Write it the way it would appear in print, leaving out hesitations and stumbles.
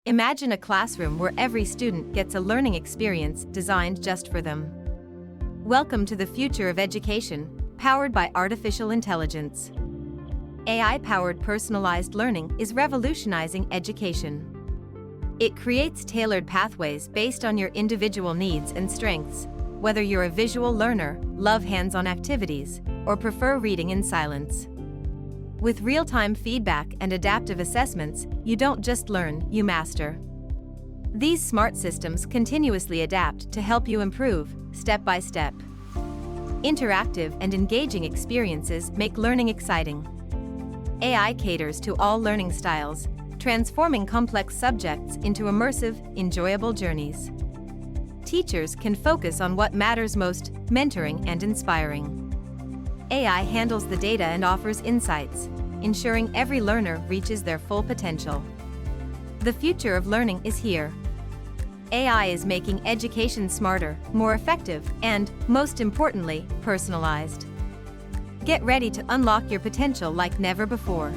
Imagine a classroom where every student gets a learning experience designed just for them. Welcome to the future of education, powered by artificial intelligence. AI-powered personalized learning is revolutionizing education. It creates tailored pathways based on your individual needs and strengths, whether you're a visual learner, love hands-on activities, or prefer reading in silence. With real-time feedback and adaptive assessments, you don't just learn, you master. These smart systems continuously adapt to help you improve, step by step. Interactive and engaging experiences make learning exciting. AI caters to all learning styles, transforming complex subjects into immersive, enjoyable journeys. Teachers can focus on what matters most, mentoring and inspiring. AI handles the data and offers insights, ensuring every learner reaches their full potential. The future of learning is here. AI is making education smarter, more effective, and, most importantly, personalized. Get ready to unlock your potential like never before.